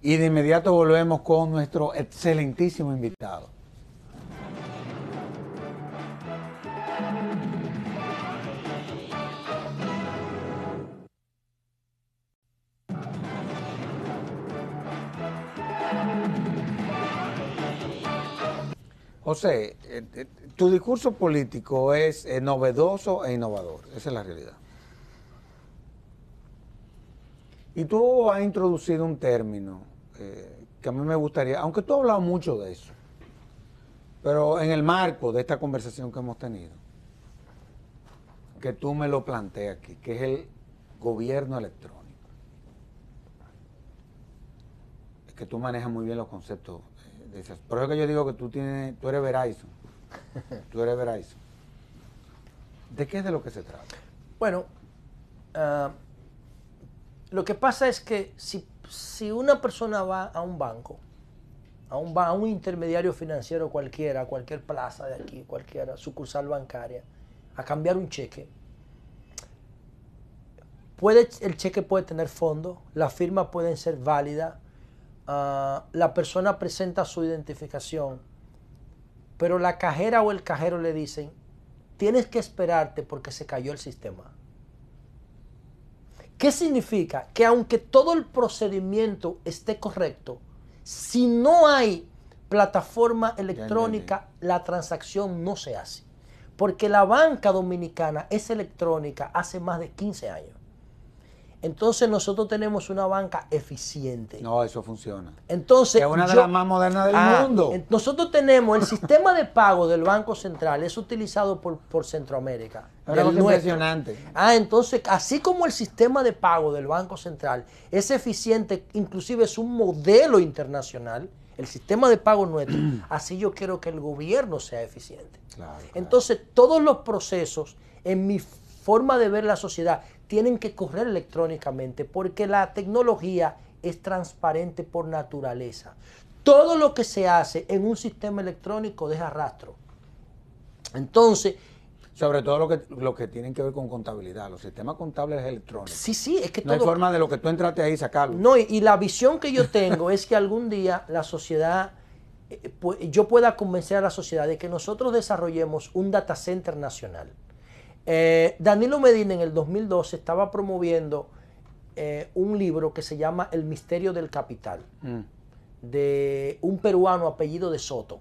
y de inmediato volvemos con nuestro excelentísimo invitado. José, tu discurso político es novedoso e innovador, esa es la realidad. Y tú has introducido un término que a mí me gustaría, aunque tú has hablado mucho de eso, pero en el marco de esta conversación que hemos tenido, que tú me lo planteas aquí, que es el gobierno electrónico. Es que tú manejas muy bien los conceptos. Por eso que yo digo que tú eres Verizon. Tú eres Verizon. ¿De qué es de lo que se trata? Bueno, lo que pasa es que si una persona va a un banco, a un intermediario financiero cualquiera, a cualquier plaza de aquí, cualquier sucursal bancaria, a cambiar un cheque, el cheque puede tener fondo, las firmas pueden ser válidas, la persona presenta su identificación, pero la cajera o el cajero le dicen, tienes que esperarte porque se cayó el sistema. ¿Qué significa? Que aunque todo el procedimiento esté correcto, si no hay plataforma electrónica, la transacción no se hace. Porque la banca dominicana es electrónica hace más de 15 años. Entonces nosotros tenemos una banca eficiente. No, eso funciona. Entonces, es una de las más modernas del mundo. Nosotros tenemos el sistema de pago del Banco Central, es utilizado por Centroamérica. Es impresionante. Entonces, así como el sistema de pago del Banco Central es eficiente, inclusive es un modelo internacional, el sistema de pago nuestro, así yo quiero que el gobierno sea eficiente. Claro. Entonces, todos los procesos, en mi forma de ver la sociedad, tienen que correr electrónicamente porque la tecnología es transparente por naturaleza. Todo lo que se hace en un sistema electrónico deja rastro. Entonces, sobre todo lo que tienen que ver con contabilidad, los sistemas contables electrónicos. Sí, es que no hay forma de lo que tú entraste ahí sacarlo. No, y la visión que yo tengo es que algún día la sociedad, yo pueda convencer a la sociedad de que nosotros desarrollemos un data center nacional. Danilo Medina en el 2012 estaba promoviendo un libro que se llama El misterio del capital, de un peruano apellido de Soto.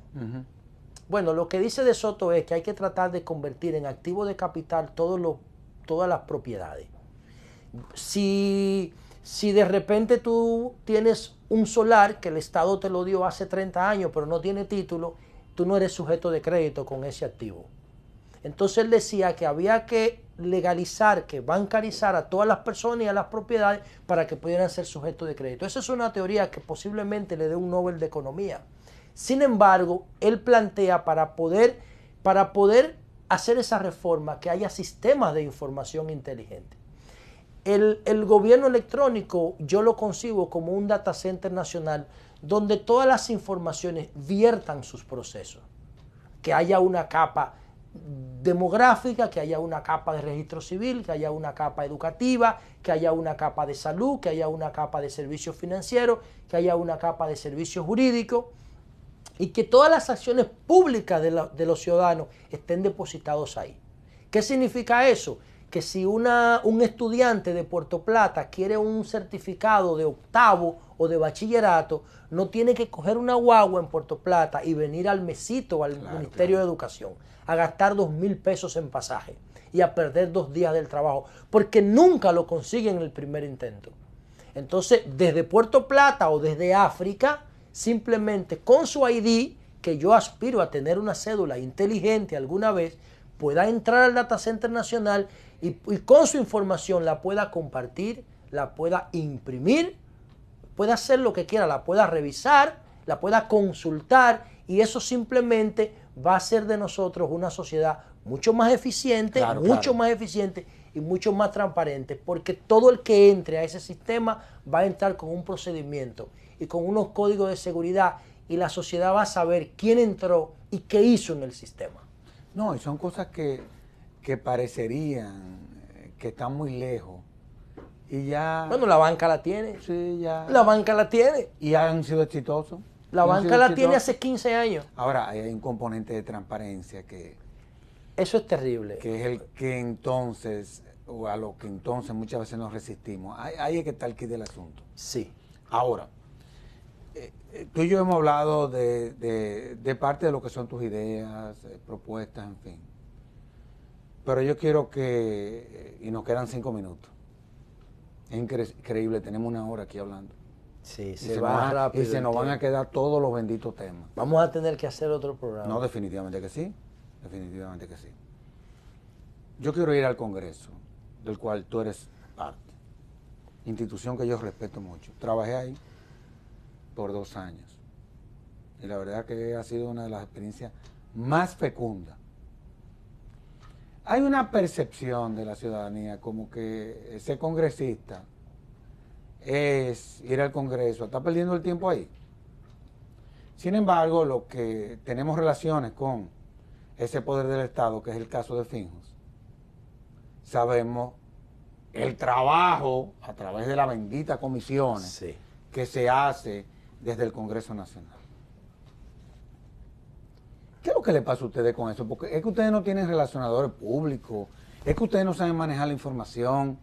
Bueno, lo que dice de Soto es que hay que tratar de convertir en activo de capital todas las propiedades. Si de repente tú tienes un solar que el Estado te lo dio hace 30 años pero no tiene título, tú no eres sujeto de crédito con ese activo. Entonces él decía que había que legalizar, que bancarizar a todas las personas y a las propiedades para que pudieran ser sujetos de crédito. Esa es una teoría que posiblemente le dé un Nobel de Economía. Sin embargo, él plantea para poder hacer esa reforma que haya sistemas de información inteligente. El gobierno electrónico yo lo concibo como un data center nacional donde todas las informaciones viertan sus procesos. Que haya una capa demográfica, que haya una capa de registro civil, que haya una capa educativa, que haya una capa de salud, que haya una capa de servicios financieros, que haya una capa de servicios jurídicos y que todas las acciones públicas de los ciudadanos estén depositados ahí. ¿Qué significa eso? Que si un estudiante de Puerto Plata quiere un certificado de octavo o de bachillerato, no tiene que coger una guagua en Puerto Plata y venir al Mesito o al Ministerio de Educación a gastar 2.000 pesos en pasaje y a perder 2 días del trabajo, porque nunca lo consiguen en el primer intento. Entonces, desde Puerto Plata o desde África, simplemente con su ID, que yo aspiro a tener una cédula inteligente alguna vez, pueda entrar al Data Center Nacional y con su información la pueda compartir, la pueda imprimir, pueda hacer lo que quiera, la pueda revisar, la pueda consultar y eso simplemente va a hacer de nosotros una sociedad mucho más eficiente, más eficiente y mucho más transparente, porque todo el que entre a ese sistema va a entrar con un procedimiento y con unos códigos de seguridad, y la sociedad va a saber quién entró y qué hizo en el sistema. No, y son cosas que parecerían que están muy lejos. Y ya... Bueno, la banca la tiene. Sí, ya... La banca la tiene. Y han sido exitosos. La banca la tiene hace 15 años. Ahora, hay un componente de transparencia que... Eso es terrible. Que es el que entonces, o a lo que entonces muchas veces nos resistimos. Ahí es que está el quid del asunto. Sí. Ahora, tú y yo hemos hablado de parte de lo que son tus ideas, propuestas, en fin. Pero yo quiero que... y nos quedan 5 minutos. Es increíble, tenemos 1 hora aquí hablando. Sí, se va rápido. Y se nos van a quedar todos los benditos temas. Vamos a tener que hacer otro programa. No, definitivamente que sí. Definitivamente que sí. Yo quiero ir al Congreso, del cual tú eres parte. Institución que yo respeto mucho. Trabajé ahí por 2 años. Y la verdad que ha sido una de las experiencias más fecundas. Hay una percepción de la ciudadanía como que ese congresista es ir al Congreso, está perdiendo el tiempo ahí. Sin embargo, los que tenemos relaciones con ese poder del Estado, que es el caso de Finjos, sabemos el trabajo a través de las benditas comisiones que se hace desde el Congreso Nacional. ¿Qué es lo que le pasa a ustedes con eso? Porque es que ustedes no tienen relacionadores públicos, es que ustedes no saben manejar la información.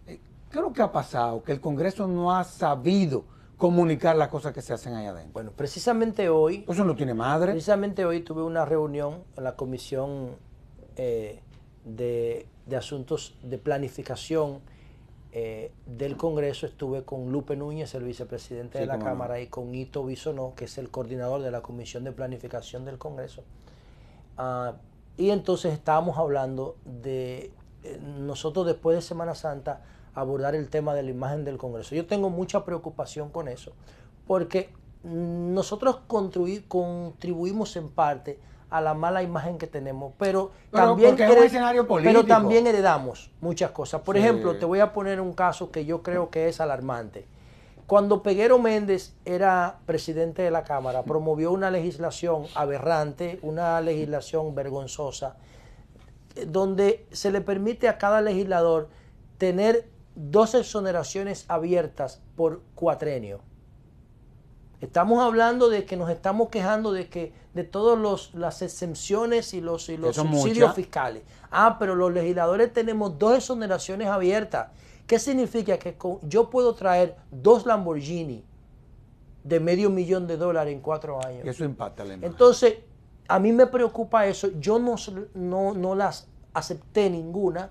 ¿Qué es lo que ha pasado? Que el Congreso no ha sabido comunicar las cosas que se hacen allá adentro. Bueno, precisamente hoy... Eso no tiene madre. Precisamente hoy tuve una reunión en la Comisión de Asuntos de Planificación del Congreso. Estuve con Lupe Núñez, el vicepresidente de la Cámara, y con Ito Bisonó, que es el coordinador de la Comisión de Planificación del Congreso. Y entonces estábamos hablando de nosotros después de Semana Santa abordar el tema de la imagen del Congreso. Yo tengo mucha preocupación con eso, porque nosotros contribuimos en parte a la mala imagen que tenemos, pero también heredamos muchas cosas. Por ejemplo, te voy a poner un caso que yo creo que es alarmante. Cuando Peguero Méndez era presidente de la Cámara, promovió una legislación aberrante, una legislación vergonzosa, donde se le permite a cada legislador tener 2 exoneraciones abiertas por cuatrenio. Estamos hablando de que nos estamos quejando de todas las exenciones y los subsidios fiscales. Pero los legisladores tenemos 2 exoneraciones abiertas. ¿Qué significa? Que yo puedo traer 2 Lamborghini de $500,000 en 4 años. Y eso impacta la imagen. Entonces, a mí me preocupa eso. Yo no las acepté ninguna.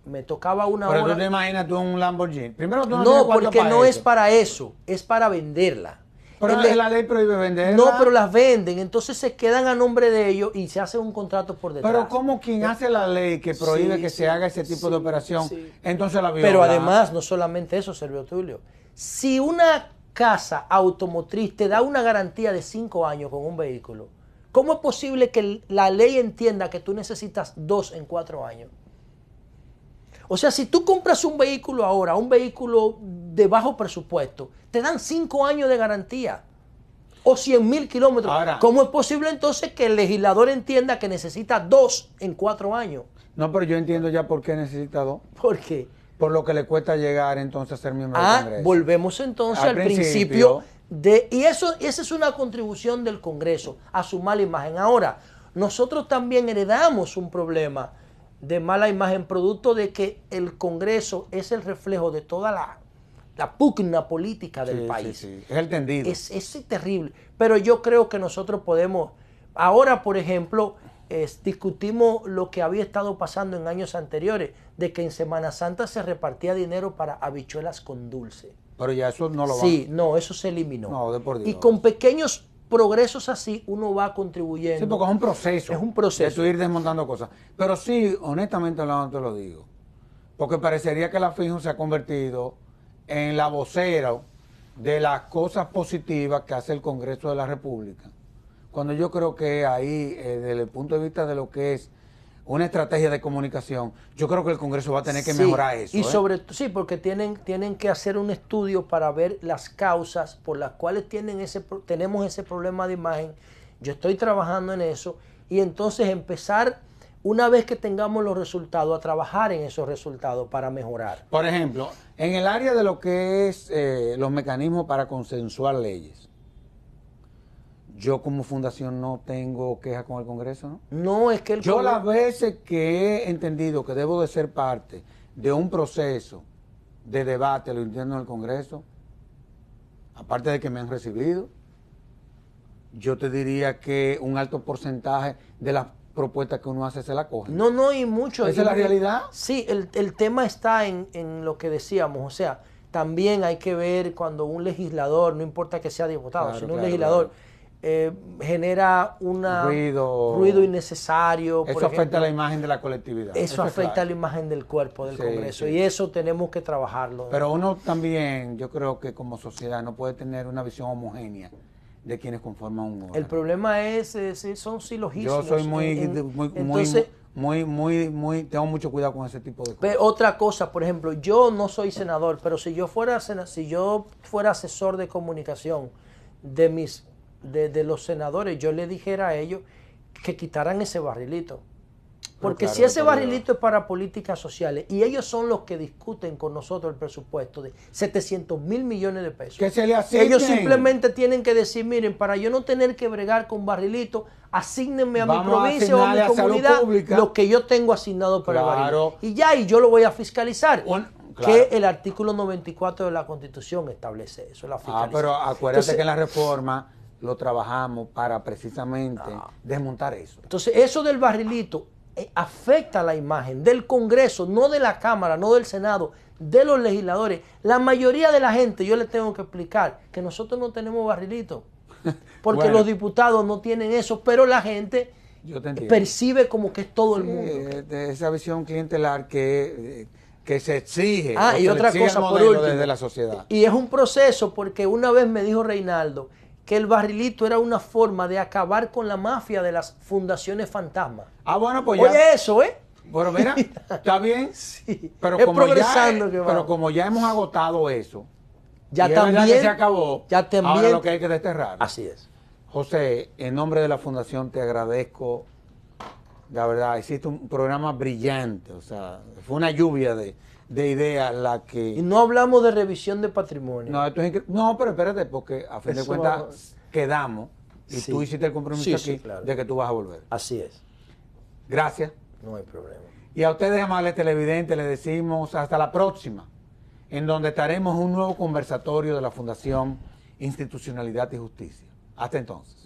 Me tocaba una hora. Pero tú te imaginas tú un Lamborghini. Primero tú no porque no es para eso, es para venderla. Pero la ley prohíbe venderla. No, pero las venden, entonces se quedan a nombre de ellos y se hace un contrato por detrás. Pero ¿cómo quien hace la ley que prohíbe que se haga ese tipo de operación, entonces la viola? Pero además, no solamente eso, Servio Tulio. Si una casa automotriz te da una garantía de 5 años con un vehículo, ¿cómo es posible que la ley entienda que tú necesitas 2 en 4 años? O sea, si tú compras un vehículo ahora, un vehículo de bajo presupuesto, te dan 5 años de garantía o 100,000 kilómetros. Ahora, ¿cómo es posible entonces que el legislador entienda que necesita 2 en 4 años? No, pero yo entiendo ya por qué necesita 2. ¿Por qué? Por lo que le cuesta llegar entonces a ser miembro del Congreso. Volvemos entonces al principio y esa es una contribución del Congreso a su mala imagen. Ahora, nosotros también heredamos un problema de mala imagen, producto de que el Congreso es el reflejo de toda la pugna política del país. Es el tendido. Es terrible. Pero yo creo que nosotros podemos, ahora por ejemplo, discutimos lo que había estado pasando en años anteriores, de que en Semana Santa se repartía dinero para habichuelas con dulce. Pero ya eso no lo va. Sí, no, eso se eliminó. No, de por Dios. Y con pequeños progresos así uno va contribuyendo. Sí, porque es un proceso. Es un proceso. De tú ir desmontando cosas. Pero sí, honestamente hablando te lo digo. Porque parecería que la FIJO se ha convertido en la vocera de las cosas positivas que hace el Congreso de la República. Cuando yo creo que ahí, desde el punto de vista de lo que es una estrategia de comunicación, yo creo que el Congreso va a tener que mejorar eso. Y sí, porque tienen que hacer un estudio para ver las causas por las cuales tenemos ese problema de imagen. Yo estoy trabajando en eso y entonces empezar, una vez que tengamos los resultados, a trabajar en esos resultados para mejorar. Por ejemplo, en el área de lo que es los mecanismos para consensuar leyes, yo como fundación no tengo queja con el Congreso, ¿no? No, es que yo las veces que he entendido que debo de ser parte de un proceso de debate, lo entiendo en el Congreso, aparte de que me han recibido, yo te diría que un alto porcentaje de las propuestas que uno hace se la cogen. No, y mucho. ¿Esa es la realidad? Sí, el tema está en lo que decíamos, o sea, también hay que ver cuando un legislador, no importa que sea diputado, sino un legislador genera un ruido innecesario. Eso afecta la imagen de la colectividad. Eso afecta la imagen del cuerpo del Congreso y eso tenemos que trabajarlo. Pero uno también, yo creo que como sociedad no puede tener una visión homogénea de quienes conforman un órgano. El problema son silogismos. Yo soy tengo mucho cuidado con ese tipo de cosas. Otra cosa, por ejemplo, yo no soy senador, pero si yo fuera asesor de comunicación de los senadores, yo le dijera a ellos que quitaran ese barrilito. Porque si ese barrilito es para políticas sociales y ellos son los que discuten con nosotros el presupuesto de 700 mil millones de pesos, que se le asignen. Ellos simplemente tienen que decir, miren, para yo no tener que bregar con barrilito, asígnenme a mi provincia o a mi comunidad lo que yo tengo asignado para el barrilito. Y yo lo voy a fiscalizar. Que el artículo 94 de la Constitución establece eso, la fiscalización. Pero acuérdate que en la reforma lo trabajamos para precisamente desmontar eso. Entonces, eso del barrilito afecta la imagen del Congreso, no de la Cámara, no del Senado, de los legisladores. La mayoría de la gente, yo les tengo que explicar que nosotros no tenemos barrilito, porque los diputados no tienen eso, pero la gente percibe como que es todo el mundo. De esa visión clientelar que se exige, y otra cosa por último, desde la sociedad. Y es un proceso, porque una vez me dijo Reinaldo que el barrilito era una forma de acabar con la mafia de las fundaciones fantasmas. Bueno, pues ya. Oye, eso, Bueno, mira, está bien. Sí, pero como ya hemos agotado eso, ya también que se acabó, ahora lo que hay que desterrar. Así es. José, en nombre de la Fundación te agradezco. La verdad, hiciste un programa brillante, o sea, fue una lluvia de ideas la que... Y no hablamos de revisión de patrimonio. No, pero espérate, porque a fin de cuentas quedamos y tú hiciste el compromiso aquí de que tú vas a volver. Así es. Gracias. No hay problema. Y a ustedes, amables televidentes, les decimos hasta la próxima, en donde estaremos un nuevo conversatorio de la Fundación Institucionalidad y Justicia. Hasta entonces.